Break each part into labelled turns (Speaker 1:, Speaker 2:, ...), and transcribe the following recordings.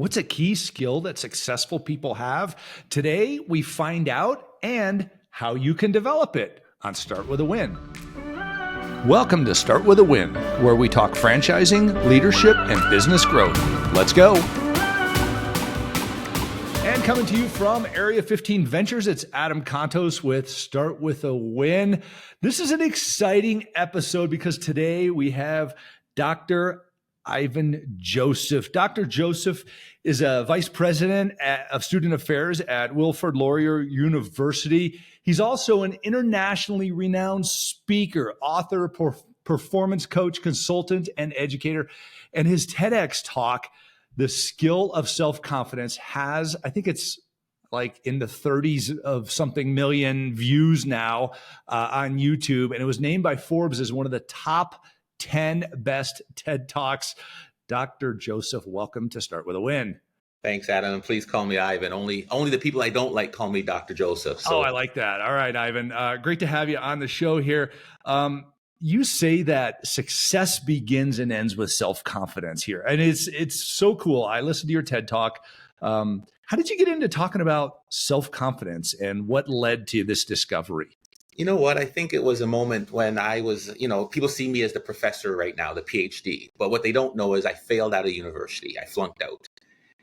Speaker 1: What's a key skill that successful people have? Today, we find out and how you can develop it on Start With a Win. Welcome to Start With a Win, where we talk franchising, leadership, and business growth. Let's go. And coming to you from Area 15 Ventures, it's Adam Contos with Start With a Win. This is an exciting episode because today we have Dr. Ivan Joseph. Dr. Joseph is a vice president of student affairs at Wilfrid Laurier University. He's also an internationally renowned speaker, author, performance coach, consultant, and educator. And his TEDx talk, The Skill of Self-Confidence, has, I think it's like in the 30s of something million views now on YouTube. And it was named by Forbes as one of the top 10 best TED Talks. Dr. Joseph, welcome to Start With a Win.
Speaker 2: Thanks, Adam. And please call me Ivan. Only the people I don't like call me Dr. Joseph. So.
Speaker 1: Oh, I like that. All right, Ivan. Great to have you on the show here. You say that success begins and ends with self-confidence here. And it's so cool. I listened to your TED Talk. How did you get into talking about self-confidence and what led to this discovery?
Speaker 2: You know what? I think it was a moment when I was, people see me as the professor right now, the PhD. But what they don't know is I failed out of university. I flunked out.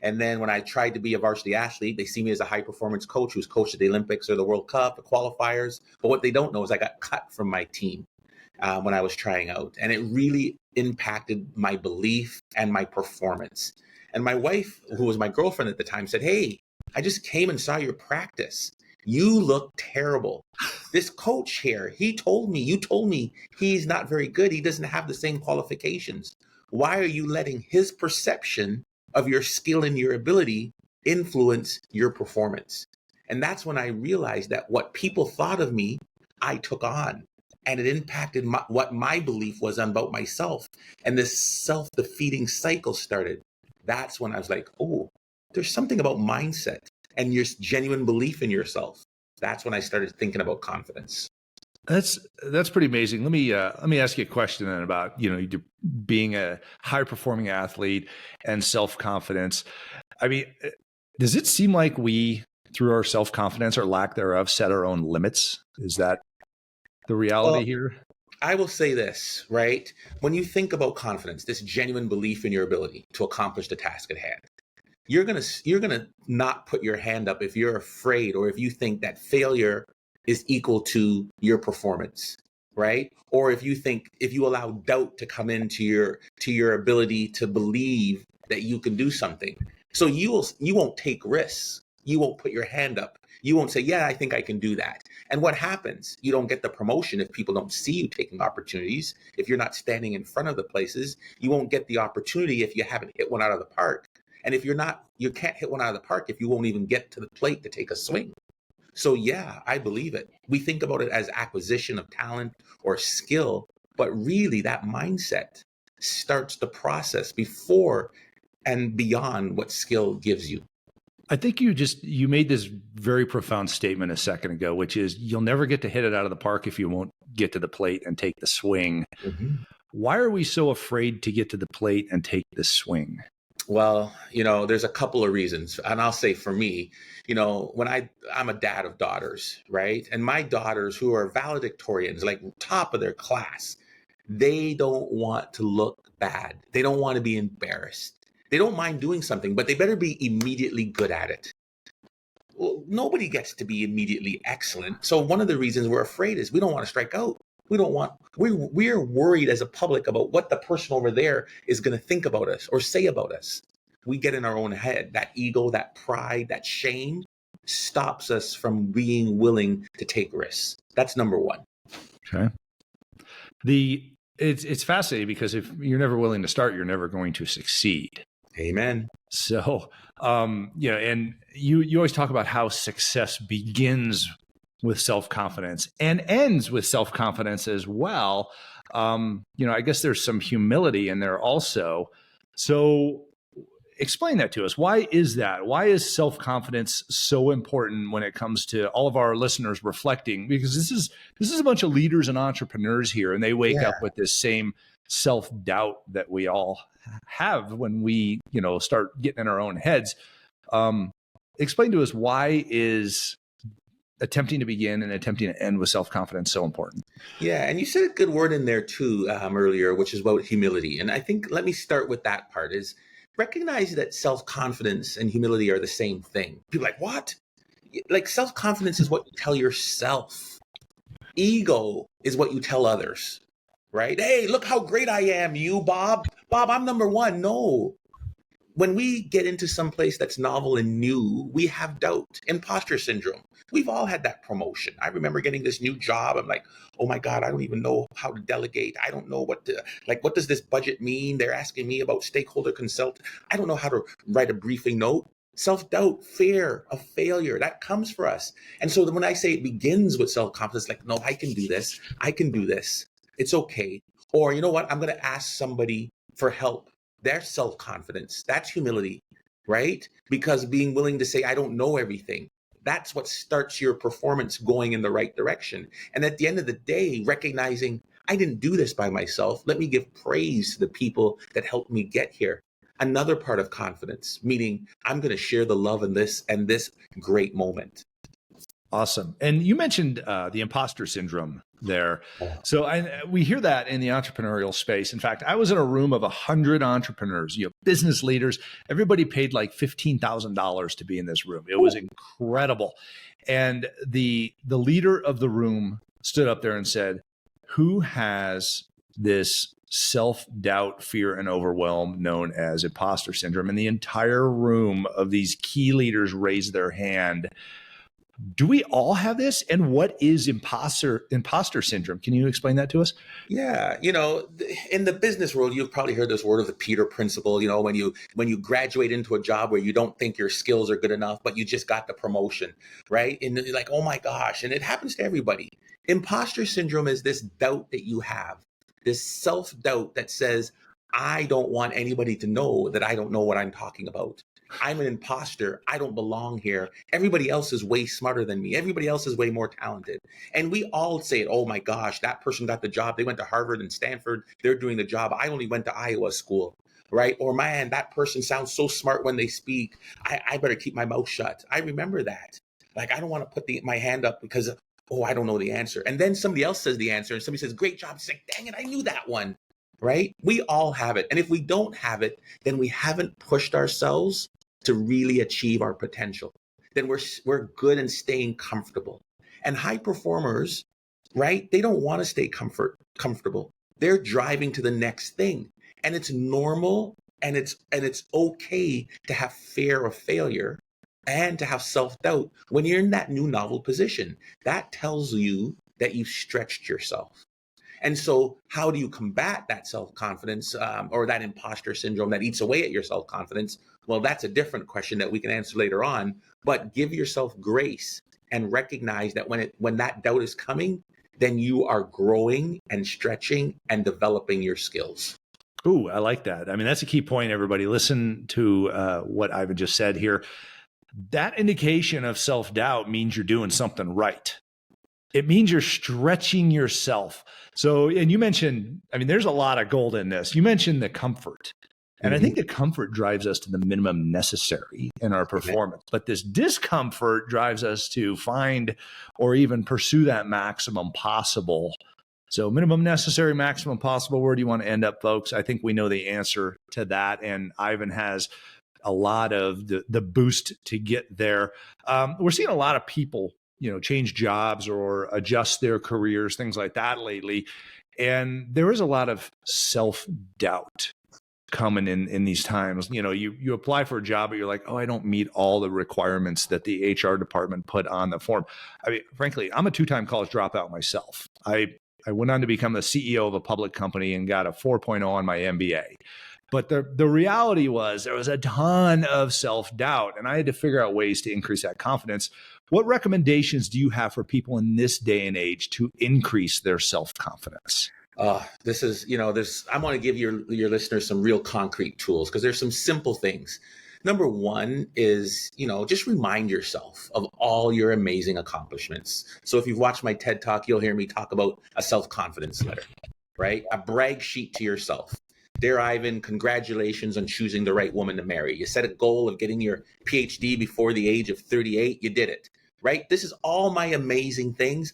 Speaker 2: And then when I tried to be a varsity athlete, they see me as a high performance coach who's coached at the Olympics or the World Cup, the qualifiers. But what they don't know is I got cut from my team when I was trying out. And it really impacted my belief and my performance. And my wife, who was my girlfriend at the time, said, "Hey, I just came and saw your practice. You look terrible. This coach here, you told me he's not very good. He doesn't have the same qualifications. Why are you letting his perception of your skill and your ability influence your performance?" And that's when I realized that what people thought of me, I took on. And it impacted what my belief was about myself. And this self-defeating cycle started. That's when I was like, oh, there's something about mindset and your genuine belief in yourself. That's when I started thinking about confidence.
Speaker 1: That's pretty amazing. Let me ask you a question then about, being a high performing athlete and self-confidence. I mean, does it seem like we, through our self-confidence or lack thereof, set our own limits? Is that the reality here?
Speaker 2: I will say this, right? When you think about confidence, this genuine belief in your ability to accomplish the task at hand, you're gonna not put your hand up if you're afraid or if you think that failure is equal to your performance, right? Or if you allow doubt to come into your ability to believe that you can do something. So you won't take risks. You won't put your hand up. You won't say, "Yeah, I think I can do that." And what happens? You don't get the promotion if people don't see you taking opportunities. If you're not standing in front of the places, you won't get the opportunity if you haven't hit one out of the park. And if you can't hit one out of the park if you won't even get to the plate to take a swing. So yeah, I believe it. We think about it as acquisition of talent or skill, but really that mindset starts the process before and beyond what skill gives you.
Speaker 1: I think you made this very profound statement a second ago, which is you'll never get to hit it out of the park if you won't get to the plate and take the swing. Mm-hmm. Why are we so afraid to get to the plate and take the swing?
Speaker 2: Well, there's a couple of reasons. And I'll say for me, when I'm a dad of daughters, right? And my daughters who are valedictorians, like top of their class, they don't want to look bad. They don't want to be embarrassed. They don't mind doing something, but they better be immediately good at it. Well, nobody gets to be immediately excellent. So one of the reasons we're afraid is we don't want to strike out. We're worried as a public about what the person over there is going to think about us or say about us. We get in our own head. That ego, that pride, that shame stops us from being willing to take risks. That's number one.
Speaker 1: Okay. It's fascinating because if you're never willing to start, you're never going to succeed.
Speaker 2: Amen.
Speaker 1: So, and you always talk about how success begins with self-confidence and ends with self-confidence as well. I guess there's some humility in there also. So explain that to us. Why is that? Why is self-confidence so important when it comes to all of our listeners reflecting? Because this is a bunch of leaders and entrepreneurs here, and they wake up with this same self-doubt that we all have when we, start getting in our own heads. Explain to us, why is attempting to begin and attempting to end with self-confidence so important?
Speaker 2: Yeah, and you said a good word in there too earlier, which is about humility. And I think let me start with that part: is recognize that self-confidence and humility are the same thing. People are like, what? Like, self-confidence is what you tell yourself. Ego is what you tell others, right? Hey, look how great I am, you, Bob. Bob, I'm number one. No. When we get into some place that's novel and new, we have doubt, imposter syndrome. We've all had that promotion. I remember getting this new job. I'm like, oh my God, I don't even know how to delegate. I don't know what does this budget mean? They're asking me about stakeholder consult. I don't know how to write a briefing note. Self-doubt, fear of failure, that comes for us. And so when I say it begins with self-confidence, like, no, I can do this. I can do this. It's okay. Or, you know what? I'm going to ask somebody for help. That's self-confidence. That's humility, right? Because being willing to say, I don't know everything, that's what starts your performance going in the right direction. And at the end of the day, recognizing, I didn't do this by myself. Let me give praise to the people that helped me get here. Another part of confidence, meaning I'm going to share the love in this great moment.
Speaker 1: Awesome. And you mentioned the imposter syndrome there. So we hear that in the entrepreneurial space. In fact, I was in a room of 100 entrepreneurs, business leaders. Everybody paid like $15,000 to be in this room. It was incredible. And the leader of the room stood up there and said, who has this self-doubt, fear, and overwhelm known as imposter syndrome? And the entire room of these key leaders raised their hand. Do we all have this? And what is imposter syndrome? Can you explain that to us?
Speaker 2: Yeah, in the business world, you've probably heard this word of the Peter principle. When you graduate into a job where you don't think your skills are good enough, but you just got the promotion, right? And you're like, oh my gosh, and it happens to everybody. Imposter syndrome is this doubt that you have, this self-doubt that says, I don't want anybody to know that I don't know what I'm talking about. I'm an imposter. I don't belong here. Everybody else is way smarter than me. Everybody else is way more talented. And we all say, oh my gosh, that person got the job. They went to Harvard and Stanford. They're doing the job. I only went to Iowa school, right? Or man, that person sounds so smart when they speak. I better keep my mouth shut. I remember that. Like, I don't want to put my hand up because, I don't know the answer. And then somebody else says the answer and somebody says, great job. It's like, dang it, I knew that one, right? We all have it. And if we don't have it, then we haven't pushed ourselves to really achieve our potential. Then we're good in staying comfortable. And high performers, right? They don't want to stay comfortable. They're driving to the next thing. And it's normal and it's okay to have fear of failure and to have self-doubt when you're in that new novel position. That tells you that you've stretched yourself. And so how do you combat that self-confidence or that imposter syndrome that eats away at your self-confidence? Well, that's a different question that we can answer later on. But give yourself grace and recognize that when that doubt is coming, then you are growing and stretching and developing your skills.
Speaker 1: Ooh, I like that. I mean, that's a key point, everybody. Listen to what Ivan just said here. That indication of self-doubt means you're doing something right. It means you're stretching yourself. So, and you mentioned, I mean, there's a lot of gold in this. You mentioned the comfort. And I think the comfort drives us to the minimum necessary in our performance. But this discomfort drives us to find or even pursue that maximum possible. So minimum necessary, maximum possible. Where do you want to end up, folks? I think we know the answer to that. And Ivan has a lot of the boost to get there. We're seeing a lot of people change jobs or adjust their careers, things like that lately. And there is a lot of self-doubt coming in these times. You apply for a job, but you're like, I don't meet all the requirements that the HR department put on the form. I mean, frankly, I'm a 2-time college dropout myself. I went on to become the CEO of a public company and got a 4.0 on my MBA. But the reality was there was a ton of self-doubt, and I had to figure out ways to increase that confidence. What recommendations do you have for people in this day and age to increase their self-confidence?
Speaker 2: This is, I want to give your listeners some real concrete tools because there's some simple things. Number one is, just remind yourself of all your amazing accomplishments. So if you've watched my TED Talk, you'll hear me talk about a self-confidence letter, right? A brag sheet to yourself. Dear Ivan, congratulations on choosing the right woman to marry. You set a goal of getting your PhD before the age of 38. You did it, right? This is all my amazing things.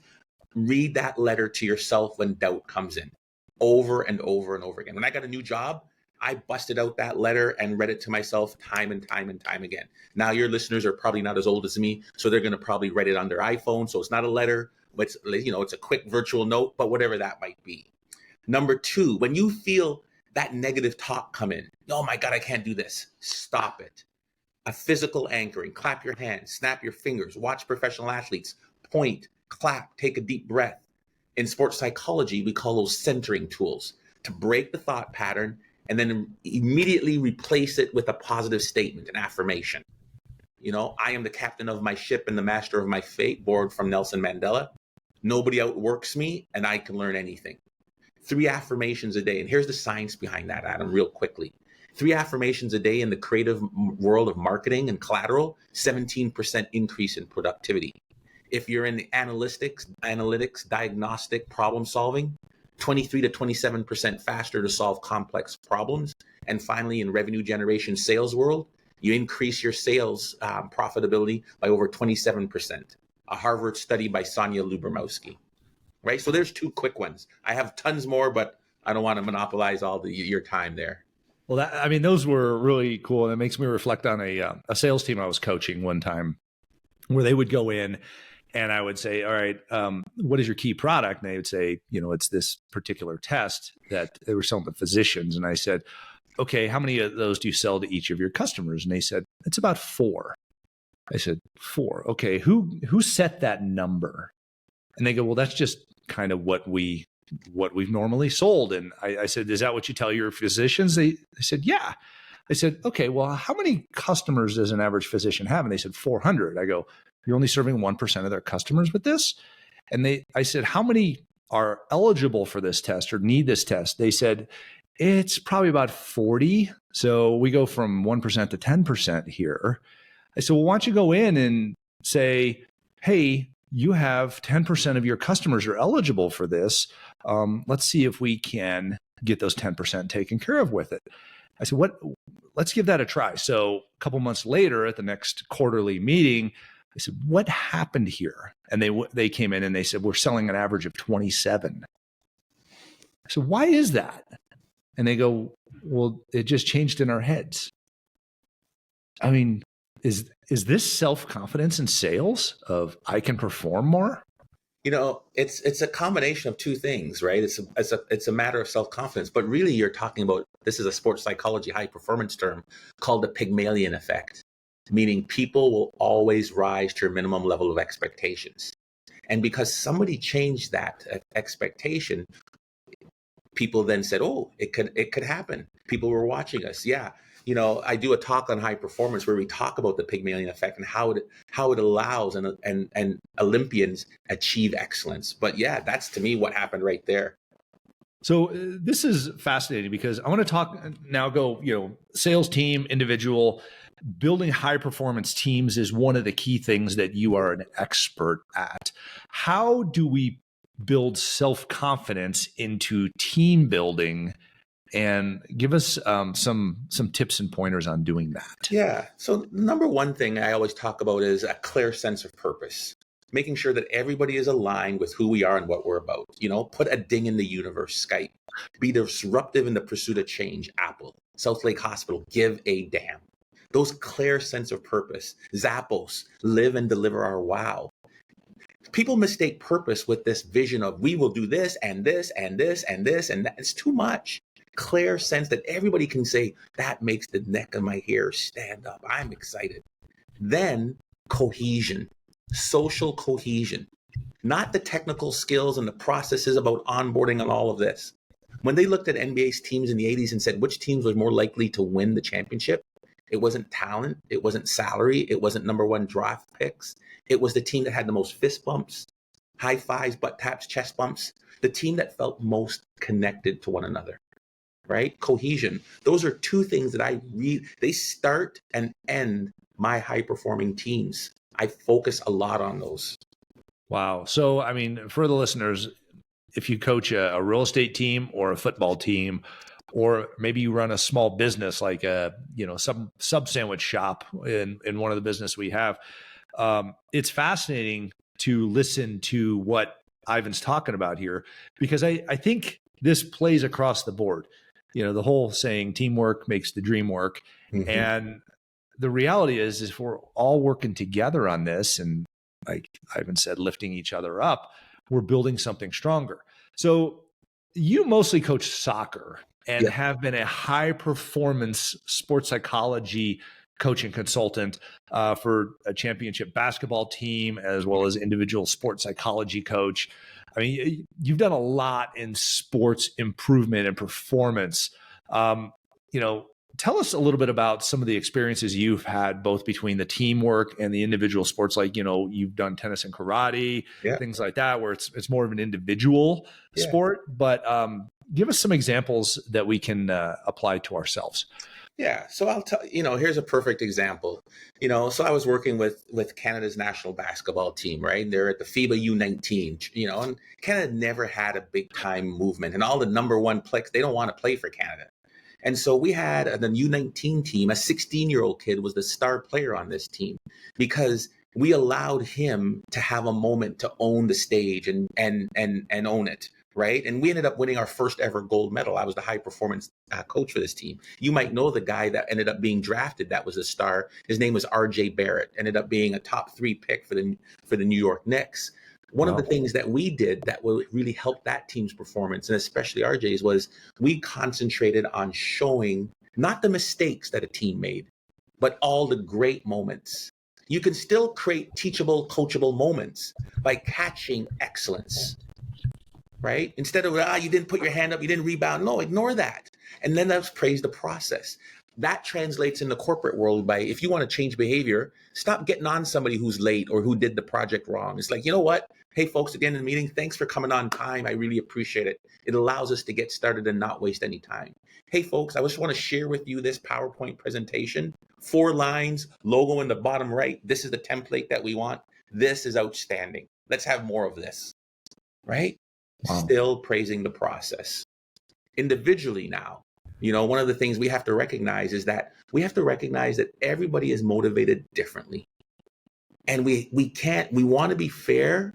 Speaker 2: Read that letter to yourself when doubt comes in, over and over and over again. When I got a new job, I busted out that letter and read it to myself time and time and time again. Now your listeners are probably not as old as me, so they're going to probably write it on their iPhone. So it's not a letter, but it's a quick virtual note, but whatever that might be. Number two, when you feel that negative talk come in, oh my God, I can't do this. Stop it. A physical anchoring, clap your hands, snap your fingers, watch professional athletes, point, clap, take a deep breath. In sports psychology, we call those centering tools to break the thought pattern and then immediately replace it with a positive statement, an affirmation. I am the captain of my ship and the master of my fate, borrowed from Nelson Mandela. Nobody outworks me and I can learn anything. 3 affirmations a day. And here's the science behind that, Adam, real quickly. 3 affirmations a day in the creative world of marketing and collateral, 17% increase in productivity. If you're in the analytics, diagnostic, problem solving, 23 to 27% faster to solve complex problems. And finally, in revenue generation sales world, you increase your sales profitability by over 27%. A Harvard study by Sonia Lubomowski. Right? So there's 2 quick ones. I have tons more, but I don't want to monopolize all your time there.
Speaker 1: Well, those were really cool. And it makes me reflect on a sales team I was coaching one time where they would go in and I would say, all right, what is your key product? And they would say, it's this particular test that they were selling to physicians. And I said, okay, how many of those do you sell to each of your customers? And they said, it's about 4. I said, 4. Okay, who set that number? And they go, well, that's just kind of what we've normally sold. And I said, is that what you tell your physicians? They said, yeah. I said, okay, well, how many customers does an average physician have? And they said 400. I go, you're only serving 1% of their customers with this? And I said, how many are eligible for this test or need this test? They said, it's probably about 40. So we go from 1% to 10% here. I said, well, why don't you go in and say, hey, you have 10% of your customers are eligible for this. Let's see if we can get those 10% taken care of with it. I said, let's give that a try. So a couple months later at the next quarterly meeting, I said, what happened here? And they came in and they said, we're selling an average of 27. I said, why is that? And they go, well, it just changed in our heads. I mean, is this self-confidence in sales of I can perform more?
Speaker 2: It's a combination of 2 things, right? It's a matter of self-confidence, but really you're talking about, this is a sports psychology high performance term called the Pygmalion effect, meaning people will always rise to your minimum level of expectations. And because somebody changed that expectation, people then said, oh, it could happen. People were watching us. Yeah. I do a talk on high performance where we talk about the Pygmalion effect and how it allows and Olympians achieve excellence. But yeah, that's to me what happened right there.
Speaker 1: So this is fascinating because I want to talk now, sales team, individual. Building high performance teams is one of the key things that you are an expert at. How do we build self-confidence into team building? And give us some tips and pointers on doing that.
Speaker 2: Yeah. So the number one thing I always talk about is a clear sense of purpose, making sure that everybody is aligned with who we are and what we're about. Put a ding in the universe, Skype. Be disruptive in the pursuit of change, Apple. South Lake Hospital, give a damn. Those clear sense of purpose. Zappos, live and deliver our wow. People mistake purpose with this vision of we will do this and this and this and this and that. It's too much. Clear sense that everybody can say, that makes the neck of my hair stand up. I'm excited. Then cohesion, social cohesion, not the technical skills and the processes about onboarding and all of this. When they looked at NBA's teams in the 80s and said which teams were more likely to win the championship, it wasn't talent, it wasn't salary, it wasn't number 1 draft picks. It was the team that had the most fist bumps, high fives, butt taps, chest bumps, the team that felt most connected to one another. Right? Cohesion. Those are 2 things that they start and end my high performing teams. I focus a lot on those.
Speaker 1: Wow. So, for the listeners, if you coach a real estate team or a football team, or maybe you run a small business like some sub sandwich shop in one of the business we have. It's fascinating to listen to what Ivan's talking about here, because I think this plays across the board. The whole saying, teamwork makes the dream work.
Speaker 2: Mm-hmm.
Speaker 1: And the reality is if we're all working together on this, and like Ivan said, lifting each other up, we're building something stronger. So you mostly coach soccer and have been a high performance sports psychology coaching consultant for a championship basketball team, as well as individual sports psychology coach. I mean, you've done a lot in sports improvement and performance. Tell us a little bit about some of the experiences you've had, both between the teamwork and the individual sports. Like, you've done tennis and karate, things like that, where it's more of an individual sport. But give us some examples that we can apply to ourselves.
Speaker 2: Yeah. So I'll tell here's a perfect example. So I was working with Canada's national basketball team, right? They're at the FIBA U19, and Canada never had a big time movement, and all the number one players, they don't want to play for Canada. And so we had the U19 team, a 16-year-old kid was the star player on this team, because we allowed him to have a moment to own the stage and own it. Right. And we ended up winning our first ever gold medal. I was the high performance coach for this team. You might know the guy that ended up being drafted. That was a star. His name was RJ Barrett, ended up being a top 3 pick for the New York Knicks. One of the things that we did that will really help that team's performance, and especially RJ's, was we concentrated on showing not the mistakes that a team made, but all the great moments. You can still create teachable, coachable moments by catching excellence. Right? Instead of, you didn't put your hand up, you didn't rebound. No, ignore that. And then let's praise the process. That translates in the corporate world by, if you want to change behavior, stop getting on somebody who's late or who did the project wrong. It's like, you know what? Hey, folks, at the end of the meeting, thanks for coming on time. I really appreciate it. It allows us to get started and not waste any time. Hey, folks, I just want to share with you this PowerPoint presentation. 4 lines, logo in the bottom right. This is the template that we want. This is outstanding. Let's have more of this. Right? Wow. Still praising the process. Individually now, one of the things we have to recognize is that everybody is motivated differently. And we want to be fair,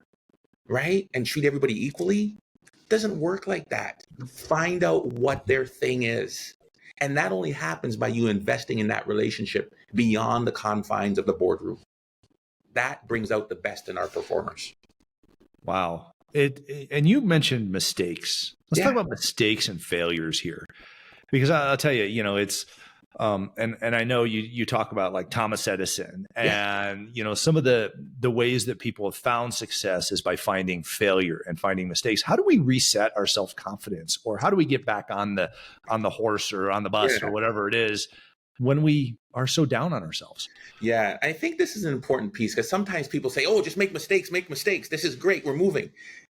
Speaker 2: right? And treat everybody equally. It doesn't work like that. Find out what their thing is. And that only happens by you investing in that relationship beyond the confines of the boardroom. That brings out the best in our performers.
Speaker 1: Wow. And you mentioned mistakes. Let's talk about mistakes and failures here, because I'll tell you, it's and I know you talk about like Thomas Edison and some of the ways that people have found success is by finding failure and finding mistakes. How do we reset our self-confidence, or how do we get back on the horse or on the bus or whatever it is when we are so down on ourselves?
Speaker 2: Yeah, I think this is an important piece, because sometimes people say, oh, just make mistakes. This is great. We're moving.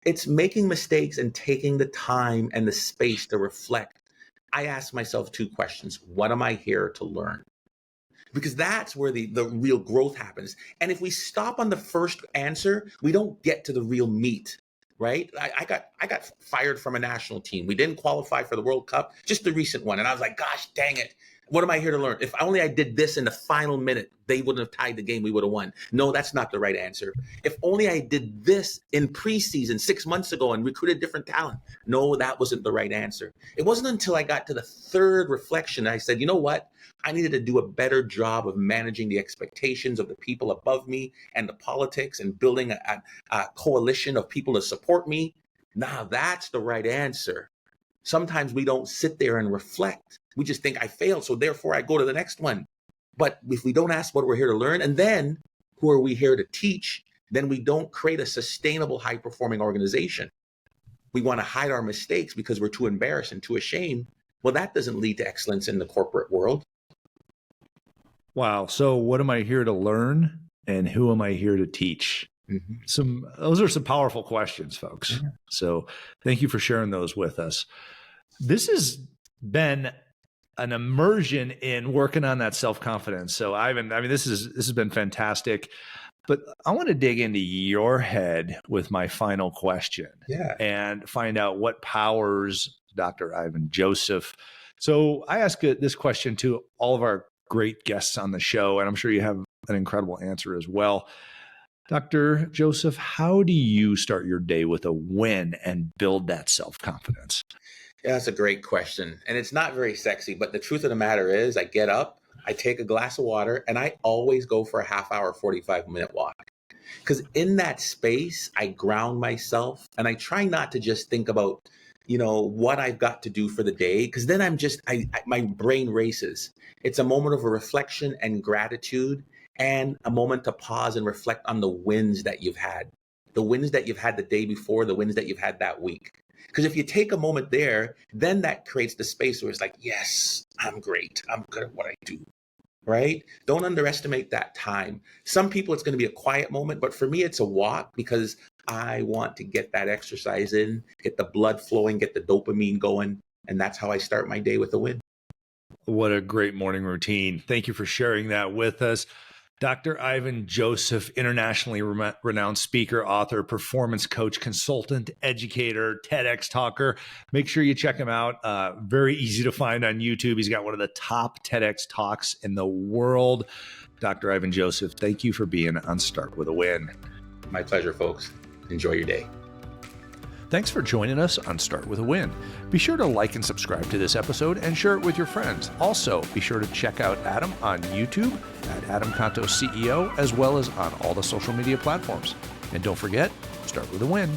Speaker 2: It's making mistakes and taking the time and the space to reflect. I ask myself 2 questions. What am I here to learn? Because that's where the real growth happens. And if we stop on the first answer, we don't get to the real meat. Right? I got fired from a national team. We didn't qualify for the World Cup, just the recent one. And I was like, gosh, dang it. What am I here to learn? If only I did this in the final minute, they wouldn't have tied the game. We would have won. No, that's not the right answer. If only I did this in preseason 6 months ago and recruited different talent. No, that wasn't the right answer. It wasn't until I got to the 3rd reflection I said, you know what? I needed to do a better job of managing the expectations of the people above me and the politics and building a coalition of people to support me. Now that's the right answer. Sometimes we don't sit there and reflect. We just think I failed, so therefore I go to the next one. But if we don't ask what we're here to learn, and then who are we here to teach, then we don't create a sustainable, high-performing organization. We want to hide our mistakes because we're too embarrassed and too ashamed. Well, that doesn't lead to excellence in the corporate world.
Speaker 1: Wow. So what am I here to learn, and who am I here to teach? Mm-hmm. Those are some powerful questions, folks. Mm-hmm. So thank you for sharing those with us. This has been an immersion in working on that self-confidence. So Ivan, this has been fantastic. But I want to dig into your head with my final question
Speaker 2: Yeah.
Speaker 1: and find out what powers Dr. Ivan Joseph. So I ask this question to all of our great guests on the show, and I'm sure you have an incredible answer as well. Dr. Joseph, how do you start your day with a win and build that self-confidence?
Speaker 2: Yeah, that's a great question. And it's not very sexy, but the truth of the matter is I get up, I take a glass of water, and I always go for a half hour, 45-minute walk. Because in that space, I ground myself and I try not to just think about, what I've got to do for the day. Because then my brain races. It's a moment of a reflection and gratitude and a moment to pause and reflect on the wins that you've had, the wins that you've had the day before, the wins that you've had that week. Because if you take a moment there, then that creates the space where it's like, yes, I'm great. I'm good at what I do. Right? Don't underestimate that time. Some people, it's going to be a quiet moment, but for me, it's a walk because I want to get that exercise in, get the blood flowing, get the dopamine going. And that's how I start my day with a win.
Speaker 1: What a great morning routine. Thank you for sharing that with us. Dr. Ivan Joseph, internationally renowned speaker, author, performance coach, consultant, educator, TEDx talker. Make sure you check him out. Very easy to find on YouTube. He's got one of the top TEDx talks in the world. Dr. Ivan Joseph, thank you for being on Start With a Win.
Speaker 2: My pleasure, folks. Enjoy your day.
Speaker 1: Thanks for joining us on Start With a Win. Be sure to like and subscribe to this episode and share it with your friends. Also, be sure to check out Adam on YouTube at Adam Contos CEO, as well as on all the social media platforms. And don't forget, start with a win.